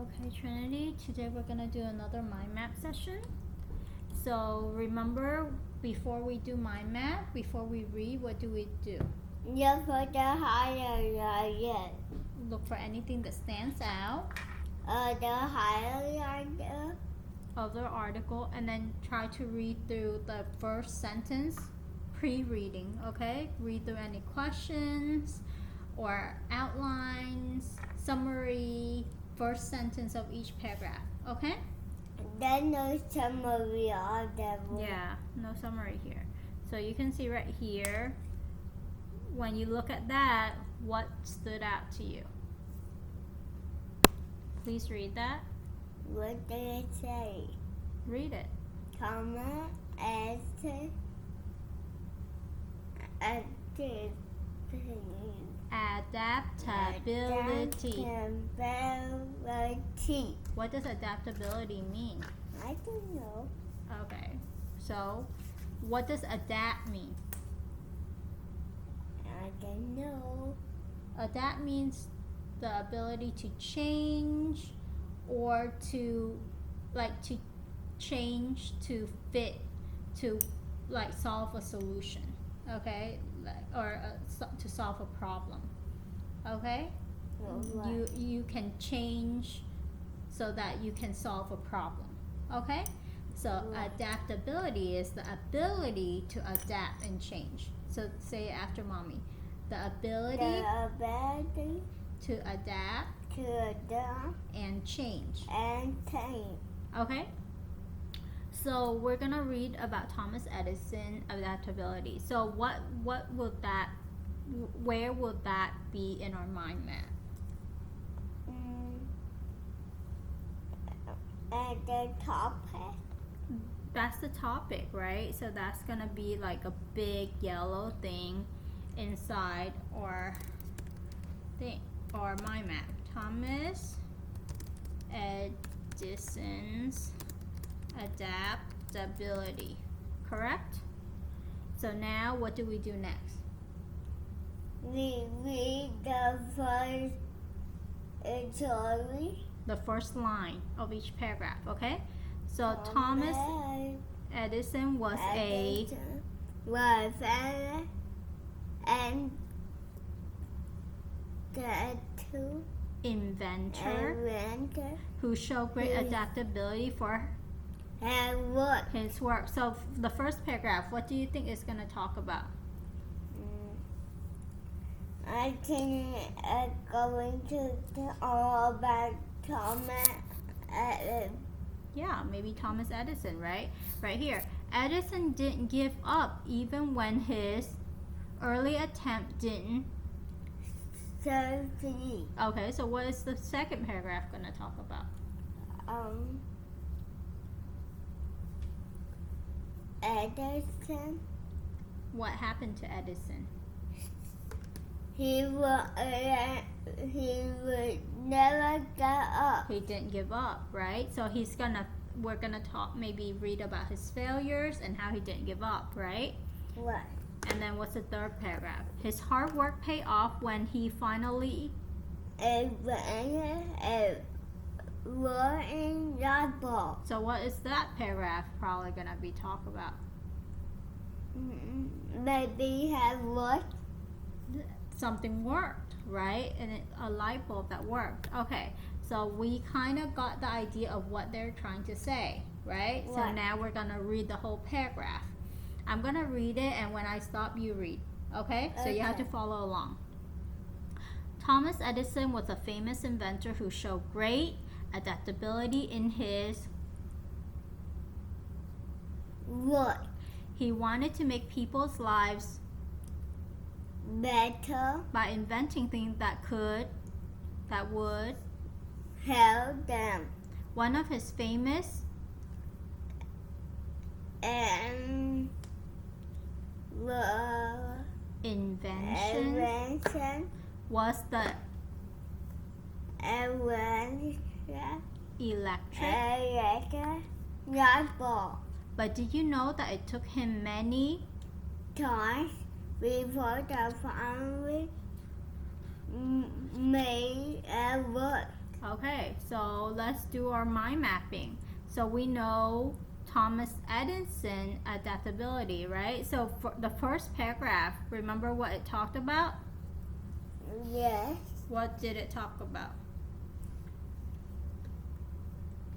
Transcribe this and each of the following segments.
Okay, Trinity, today we're going to do another mind map session. So remember, before we do mind map, before we read, what do we do? Look for the highlighter. Look for anything that stands out The highlighter. of the article, and then try to read through the first sentence pre-reading, okay? Read through any questions or outlines, summary, first sentence of each paragraph, okay? Then no summary of the book. Yeah, no summary here. So you can see right here, when you look at that, what stood out to you? Please read that. What did it say? Read it. Thomas Edison. Adaptability. Adaptability. What does adaptability mean? I don't know. Okay, so what does adapt mean? I don't know. Adapt means the ability to change or to change to fit to solve a solution, okay, or to solve a problem, okay. You can change so that you can solve a problem, okay. So adaptability is the ability to adapt and change. So say it after mommy. The ability to adapt and change. Okay? So we're gonna read about Thomas Edison adaptability. So what would that, where would that be in our mind map? At the topic. That's the topic, right? So that's gonna be like a big yellow thing inside our thing or mind map. Thomas Edison's adaptability, correct? So now what do we do next? We read the first story. The first line of each paragraph, okay? So Thomas Edison was and the inventor who showed great adaptability for his work. So the first paragraph, what do you think is going to talk about? I think it's going to talk about Thomas Edison. Yeah, maybe Thomas Edison, right? Right here. Edison didn't give up even when his early attempt didn't succeed. Okay, so what is the second paragraph going to talk about? Edison. What happened to Edison? He would never get up. He didn't give up, right? So we're gonna talk, maybe read about his failures and how he didn't give up, right? Right. And then what's the third paragraph? His hard work paid off when he finally So what is that paragraph probably gonna be talk about? Maybe have worked. Something worked, right? And a light bulb that worked. Okay, so we kind of got the idea of what they're trying to say, right? So now we're gonna read the whole paragraph. I'm gonna read it, and when I stop, you read. Okay? So you have to follow along. Thomas Edison was a famous inventor who showed great adaptability in his work. He wanted to make people's lives better by inventing things that would help them. One of his famous invention was the electric light bulb. But did you know that it took him many times before the family made it work? Okay, so let's do our mind mapping. So we know Thomas Edison adaptability, right? So for the first paragraph, remember what it talked about? Yes. What did it talk about?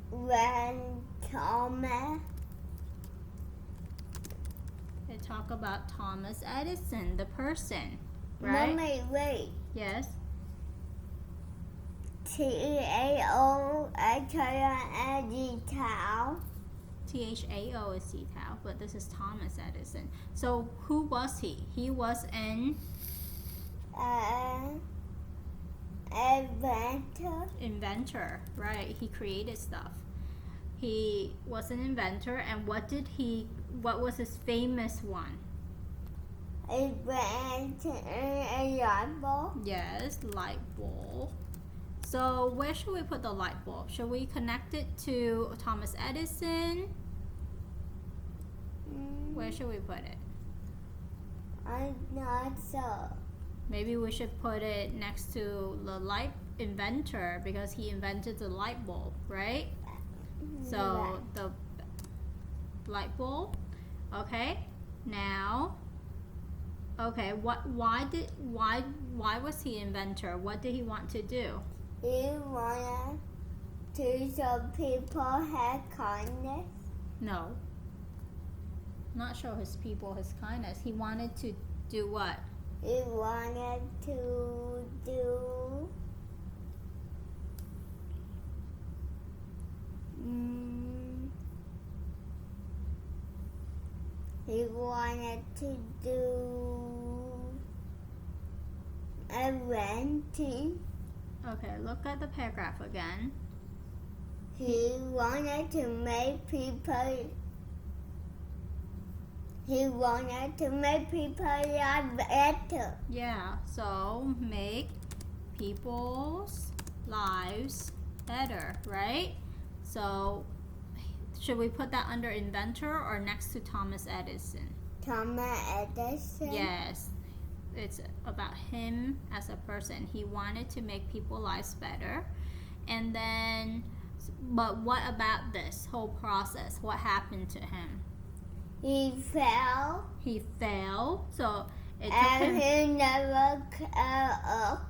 When Thomas. It talked about Thomas Edison, the person, right? Mommy, wait. Yes. TAO, T-A-O THAO is T-Tau, but this is Thomas Edison. So who was he? He was an inventor, right? He created stuff. He was an inventor, and what was his famous one? Invented a light bulb. Yes, light bulb. So where should we put the light bulb? Should we connect it to Thomas Edison? Where should we put it? I'm not sure. Maybe we should put it next to the light inventor because he invented the light bulb, right? So the light bulb. Okay. Now, okay. Why was he inventor? What did he want to do? He wanted to show people had kindness. No. Not show his people his kindness. He wanted to do what? He wanted to do inventing. Okay, look at the paragraph again. He wanted to make people. He wanted to make people live better. Yeah, so make people's lives better, right? So should we put that under inventor or next to Thomas Edison? Thomas Edison. Yes, it's about him as a person. He wanted to make people's lives better. And then, but what about this whole process? What happened to him? He fell. He fell, so it took And him. he never got up.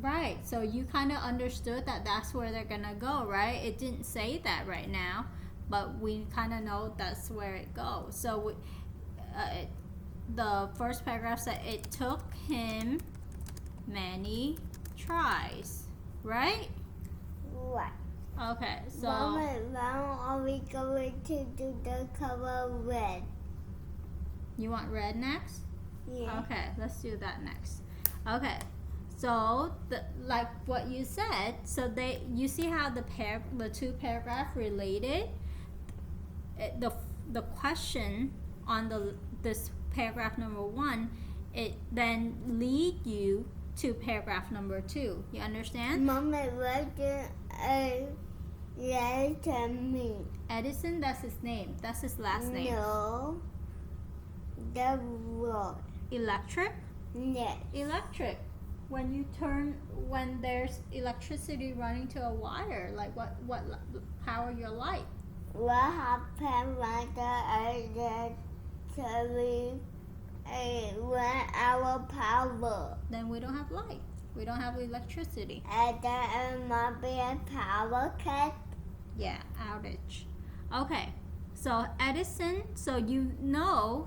Right, so you kind of understood that that's where they're gonna go, right? It didn't say that right now, but we kind of know that's where it goes. So the first paragraph said it took him many tries, right? Right. Okay, so Mama, now are we going to do the color red? you want red next? Yeah. Okay, let's do that next. Okay, so like what you said, so you see how the two paragraphs related. The question on this paragraph number 1, it then lead you to paragraph number 2. You understand? Mama, what do Edison mean? Edison, that's his name. That's his last name. No. The word. Electric? Yes. Electric. When there's electricity running to a wire, like what power your light? What happened when the electricity went out of power? Then we don't have light. We don't have electricity. And there might be a power cut. Yeah, outage. Okay, so Edison, so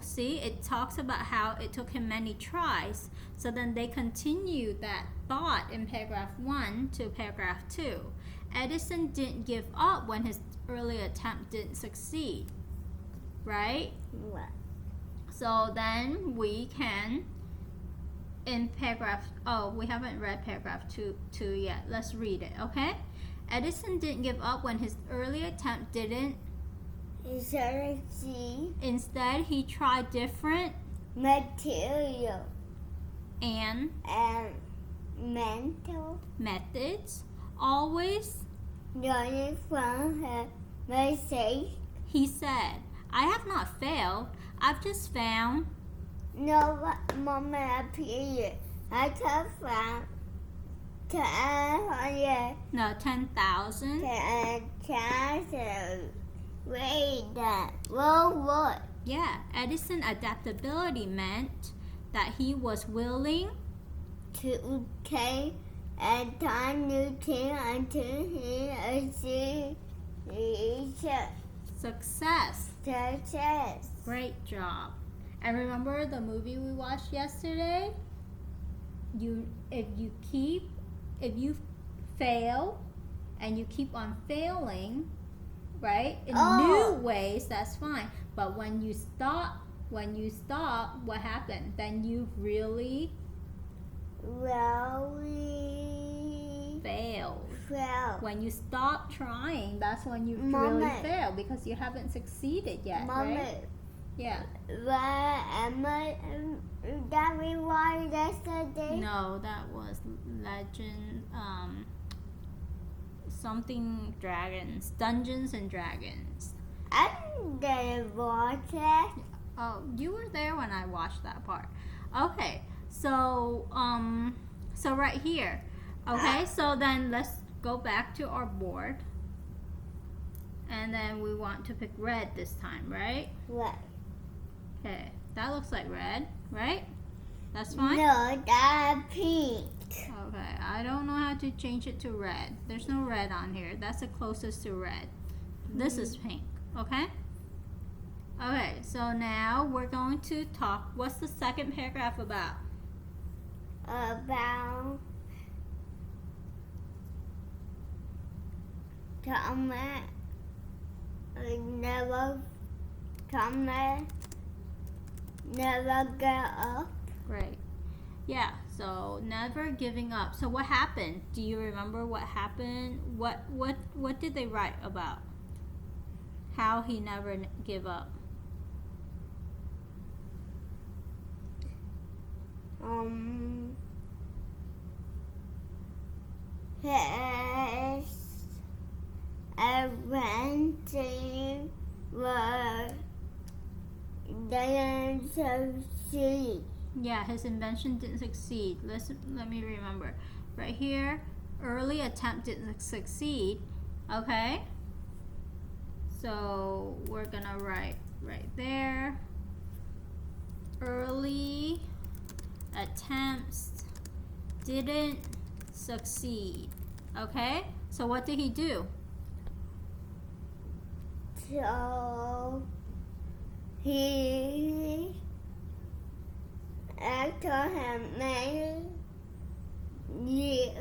see, it talks about how it took him many tries. So then they continue that thought in paragraph 1 to paragraph 2. Edison didn't give up when his early attempt didn't succeed, right? What? So then we can, in paragraph, we haven't read paragraph 2 yet. Let's read it, okay? Edison didn't give up when his early attempt didn't. Instead, he tried different Material and mental methods, always. learning from her mistakes. He said, I have not failed. I've just found. No moment period. I just found 10,000. No, 10,000. 10,000. Wait, that. What? Yeah, Edison adaptability meant that he was willing To take a time new thing until he achieved success. success. Great job. And remember the movie we watched yesterday? If you fail and you keep on failing, right? In new ways, that's fine. But when you stop, what happened? Then you've really failed. When you stop trying, that's when you really fail because you haven't succeeded yet, right? Yeah. That we watched yesterday? No, that was Legend, something dragons, Dungeons and Dragons. I didn't watch it. Oh, you were there when I watched that part. Okay, so right here. Okay, so then let's go back to our board. And then we want to pick red this time, right? Right. Okay, that looks like red, right? That's fine? No, that's pink. Okay, I don't know how to change it to red. There's no red on here. That's the closest to red. This is pink, okay? Okay, so now we're going to talk. What's the second paragraph about? About Thomas never get up. Great. Yeah, so never giving up. So what happened? Do you remember what happened? What did they write about? How he never give up. His invention didn't succeed. Yeah, his invention didn't succeed. Let me remember. Right here, early attempt didn't succeed. Okay? So we're gonna write right there. Early attempts didn't succeed. Okay? So what did he do? So he after him many he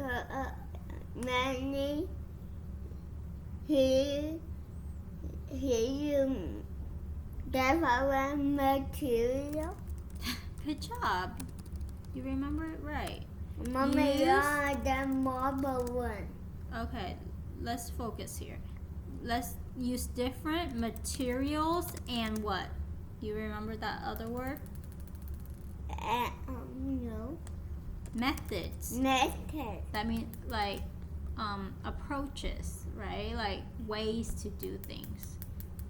developed material. Good job. You remember it right. Mommy, you're the marble one. Okay, let's focus here. Let's use different materials and what? You remember that other word? No. Methods. Method. That means like approaches, right? Like ways to do things.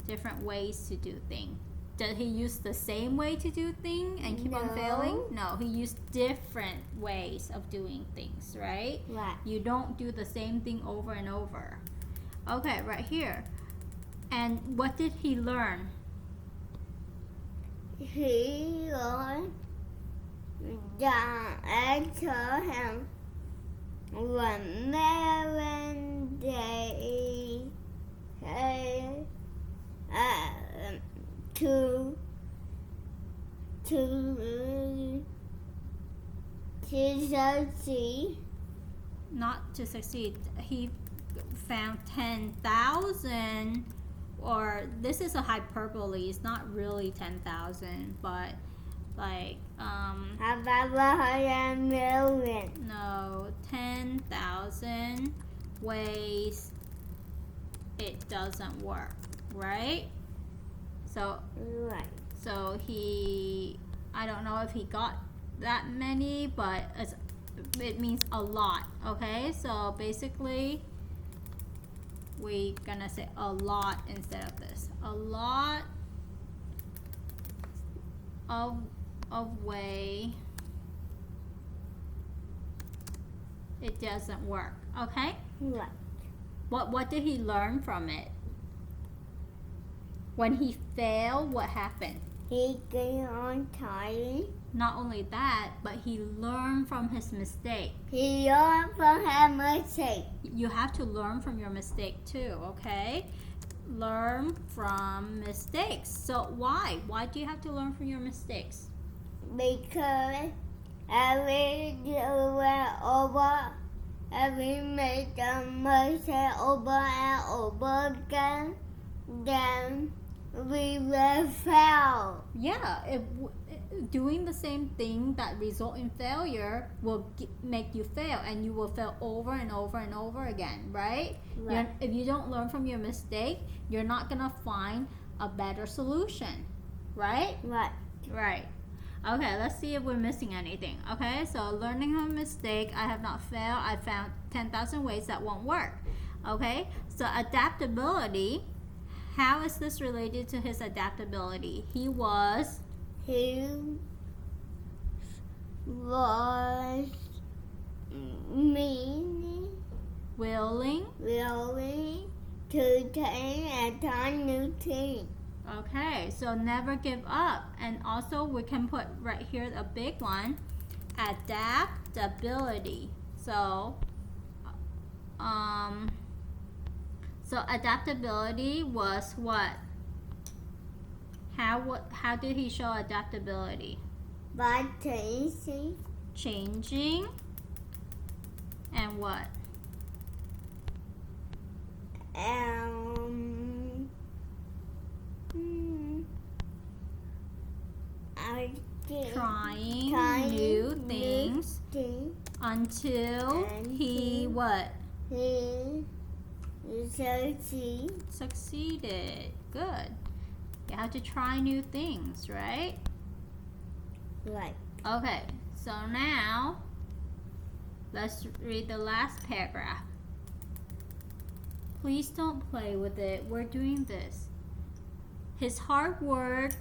Different ways to do things. Did he use the same way to do things and keep on failing? No, he used different ways of doing things, right? Right. You don't do the same thing over and over. Okay, right here. And what did he learn? He learned that I told him whenever they to succeed. Not to succeed. He found 10,000, or this is a hyperbole. It's not really 10,000, but like How about 100,000,000? no, 10,000 ways it doesn't work, right? Right. So he, I don't know if he got that many, but it means a lot, okay? So basically, we're gonna say a lot instead of this. A lot of way it doesn't work. Okay? Right. What did he learn from it? When he failed, what happened? He get on tired. Not only that, but he learned from his mistake. He learned from his mistake. You have to learn from your mistake too, okay? Learn from mistakes. So why? Why do you have to learn from your mistakes? Because every do it over, every make a mistake over and over again, then we will fail. Yeah, doing the same thing that result in failure will make you fail, and you will fail over and over and over again, right? Right. If you don't learn from your mistake, you're not gonna find a better solution, right? Right. Right. Okay, let's see if we're missing anything. Okay, so learning from a mistake, I have not failed. I found 10,000 ways that won't work. Okay, so adaptability, how is this related to his adaptability? He was willing to take and try new things. Okay, so never give up. And also we can put right here a big one, adaptability. So adaptability was what? How did he show adaptability? By Changing and what? Trying new things until he what? He Succeeded. Good. You have to try new things, right? Right. Okay, so now let's read the last paragraph. Please don't play with it. We're doing this. His hard work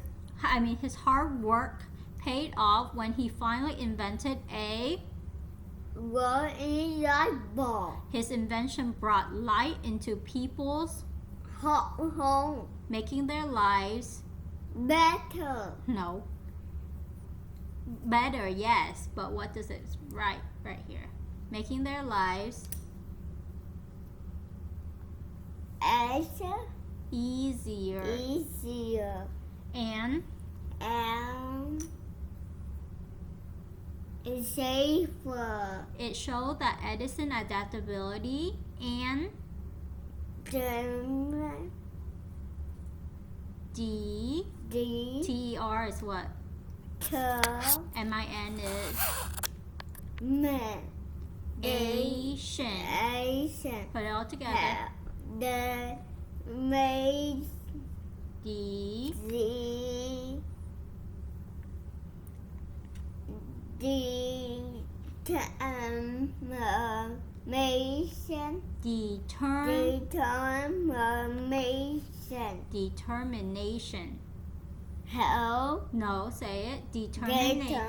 paid off when he finally invented a rolling light bulb. His invention brought light into people's home. Making their lives Better. no. Better, yes, but what does it right here? Making their lives easier and safer. it showed that Edison adaptability and TER is what? MIN is Asian. Put it all together. The made Determination. Help. No, say it. Determination.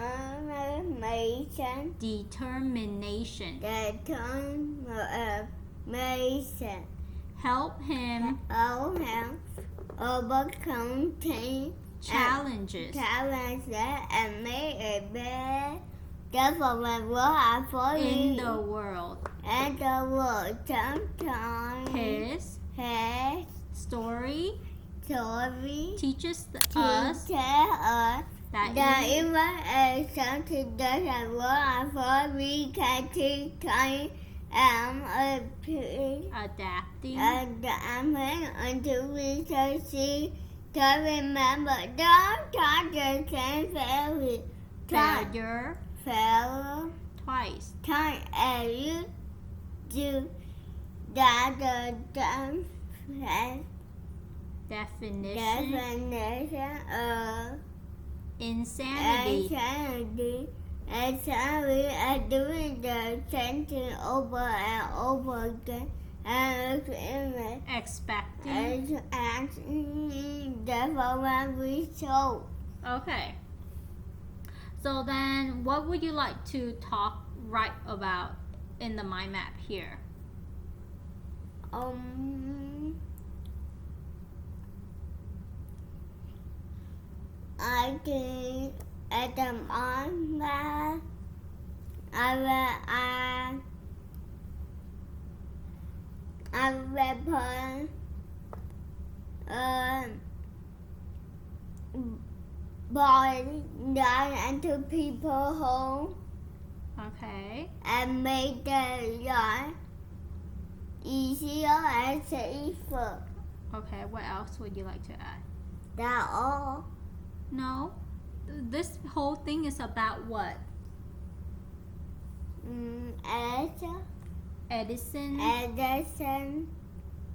Determination. Determination. Help him overcome challenges. And make a better world for In the world. And the world. Sometimes His story teaches us that that even something doesn't work for we can keep trying and adapting until we succeed. To remember, don't try the same failure twice. Time and you do that the definition of Insanity. And so we are doing the same thing over and over again. And Expecting. Therefore, when we show. Okay. So then, what would you like to write about in the mind map here? I think at the moment I will put boy down into people's home Okay. and make their life easier and safer. Okay, what else would you like to add? That's all. No. This whole thing is about what? Edison. Edison,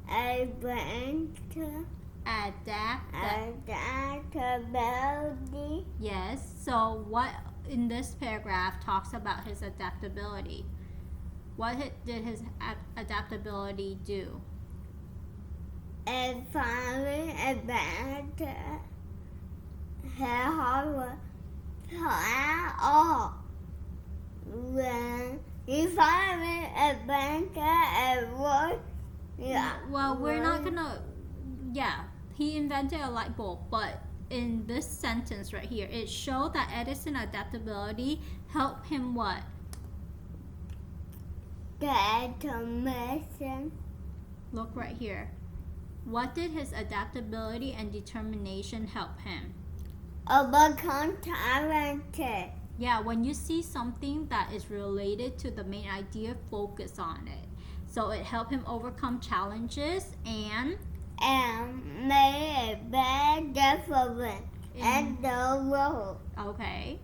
inventor, adaptability. Yes. So what in this paragraph talks about his adaptability? What did his adaptability do? And finally, inventor, Harvard, all. When he finally invented a word, Well, we're not gonna. Yeah, he invented a light bulb, but in this sentence right here, it showed that Edison adaptability helped him what? the automation. Look right here. What did his adaptability and determination help him? Overcome talented. Yeah, when you see something that is related to the main idea, focus on it. So it helped him overcome challenges and Made a bad difference in the world. okay.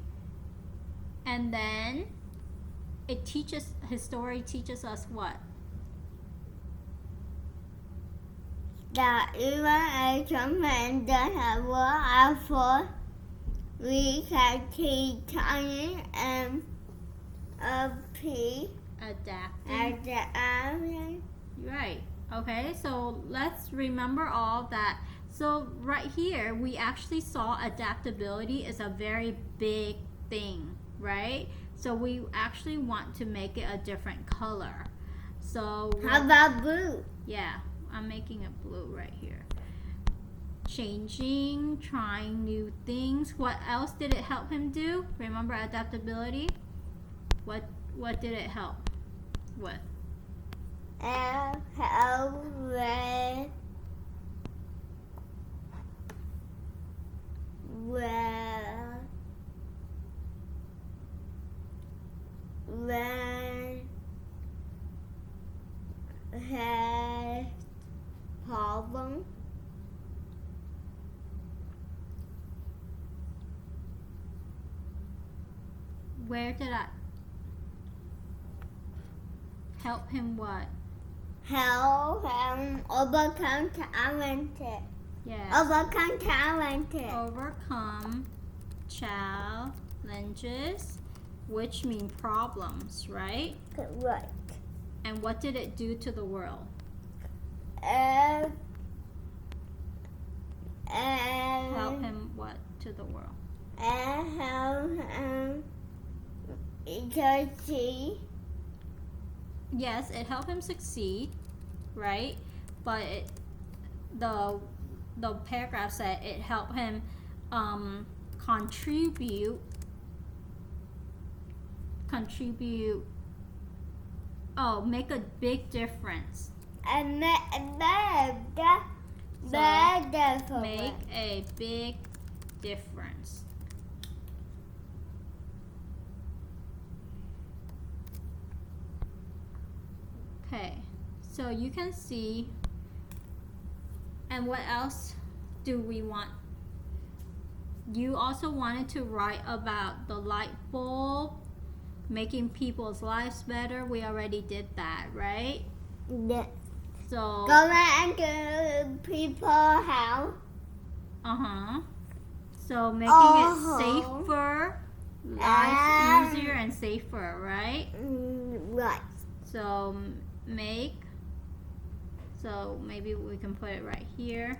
And then his story teaches us what? That even a command that have work effort, we can keep trying and Adapting. Right. Okay, so let's remember all that. So right here, we actually saw adaptability is a very big thing, right? So we actually want to make it a different color. So How about blue? yeah, I'm making it blue right here. Changing, trying new things. What else did it help him do? Remember adaptability? What did it help with? Help when has problem. Where did I help him what? Help him overcome talented. Yes. Overcome talented. Overcome challenges, which mean problems, right? Right. And what did it do to the world? And Help him what to the world? help him to see. Yes, it helped him succeed, right? But the paragraph said it helped him contribute. Oh, make a big difference. And make a big difference. Okay, so you can see. And what else do we want? You also wanted to write about the light bulb, making people's lives better. We already did that, right? Yeah. So Go into people's house. So making it safer, lives easier and safer, right? Right. So so maybe we can put it right here.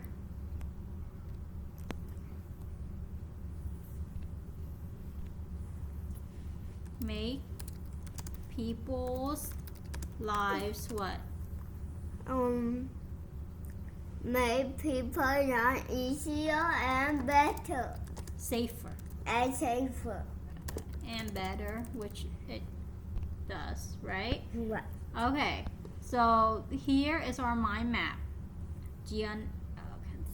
Make people's lives what? Make people life easier and better Safer and safer. and better, which it does, right? Right. Okay, so here is our mind map. Okay.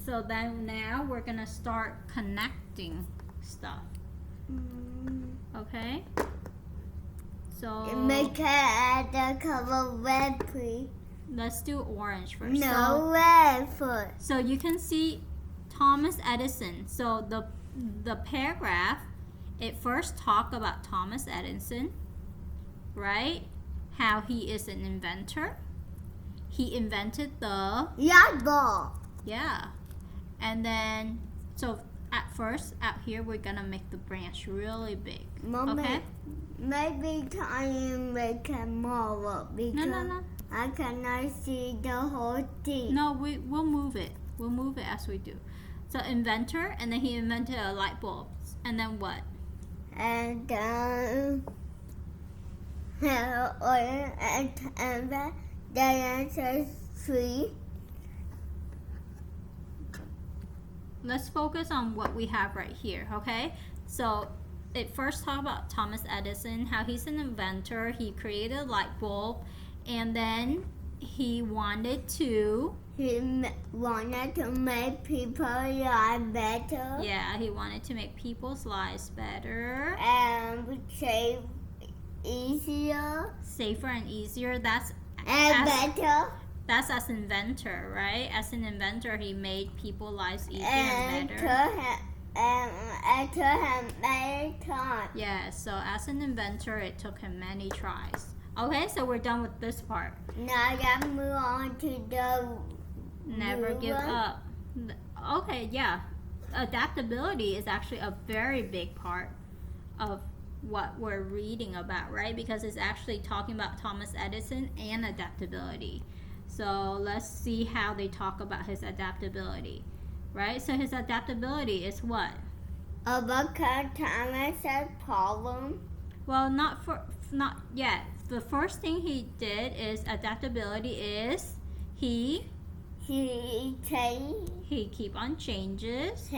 So then now we're gonna start connecting stuff. Okay. So Make it at the cover red, please. let's do orange first. No, red first. So you can see Thomas Edison. So the paragraph, it first talk about Thomas Edison, right? How he is an inventor. He invented the Light bulb. and then so at first out here we're gonna make the branch really big. Mommy, Okay? maybe can you make it smaller because No. I cannot see the whole thing. No, we'll move it. We'll move it as we do. So inventor, and then he invented a light bulb. And then what? And then and the answer is 3. Let's focus on what we have right here, okay? So it first talked about Thomas Edison, how he's an inventor. He created a light bulb, and then he wanted to wanted to make people life better he wanted to make people's lives better, and save easier safer and easier. That's and better. That's as inventor, right? As an inventor, he made people's lives easier And and to better. him many times. Yeah, so as an inventor, it took him many tries. Okay, so we're done with this part. Now let's move on to the Never blue give one. up. Okay, yeah. Adaptability is actually a very big part of what we're reading about, right? Because it's actually talking about Thomas Edison and adaptability. So let's see how they talk about his adaptability, right? So his adaptability is what? Overcome Thomas's problem. Well, not yet. The first thing he did is adaptability is he keep on changes.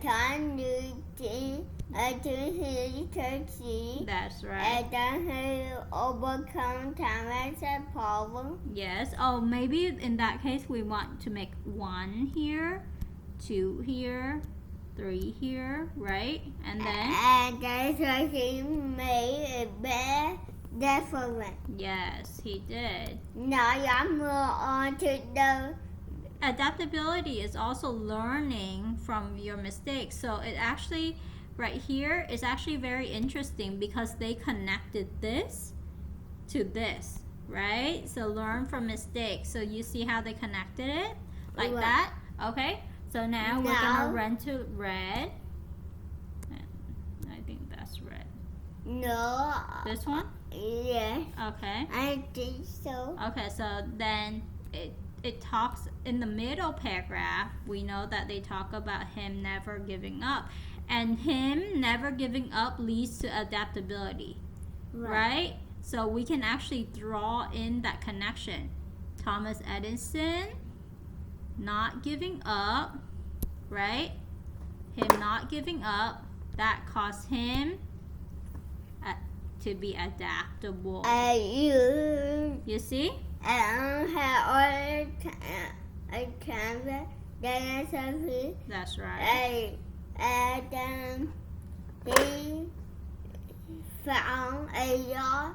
Time new thing until he succeed. That's right. And then he overcome Thomas's problem. Yes. Oh, maybe in that case we want to make 1 here, 2 here, 3 here, right? And then so he made it better, different. yes, he did. Now let's move on to the Adaptability is also learning from your mistakes. So it actually right here is actually very interesting because they connected this to this, right? So learn from mistakes. So you see how they connected it like Right. that? Okay. So now we're gonna run to red. I think that's red. No. This one? Yes, Okay. I think so. Okay, so then it talks in the middle paragraph. We know that they talk about him never giving up, and him never giving up leads to adaptability, right? So we can actually draw in that connection. Thomas Edison not giving up, right? Him not giving up, that caused him to be adaptable. You see? I don't have all the time. That's right. And then he found a lot.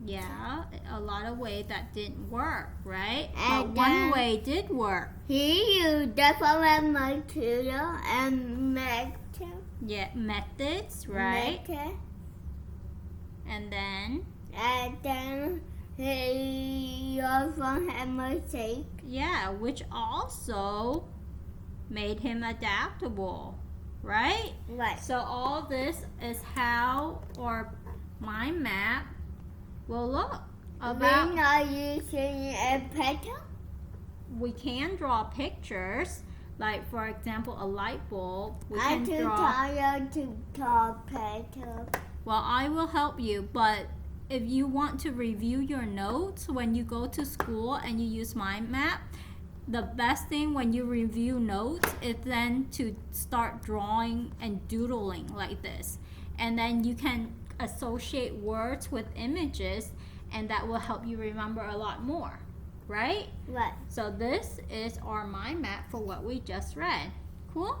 Yeah, a lot of ways that didn't work, right? And But one then way did work. He used different material and Yeah, methods, right? And then, And then he also had mistake. yeah, which also made him adaptable, right? Right. So all this is how our mind map will look. We're not using a pencil. We can draw pictures, like for example, a light bulb. We I'm can too draw. tired to draw pencil. Well, I will help you, but if you want to review your notes when you go to school and you use mind map, the best thing when you review notes is then to start drawing and doodling like this. And then you can associate words with images, and that will help you remember a lot more, right? Right. So this is our mind map for what we just read. Cool?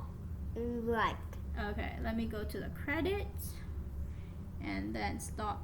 Right. Okay, let me go to the credits and then stop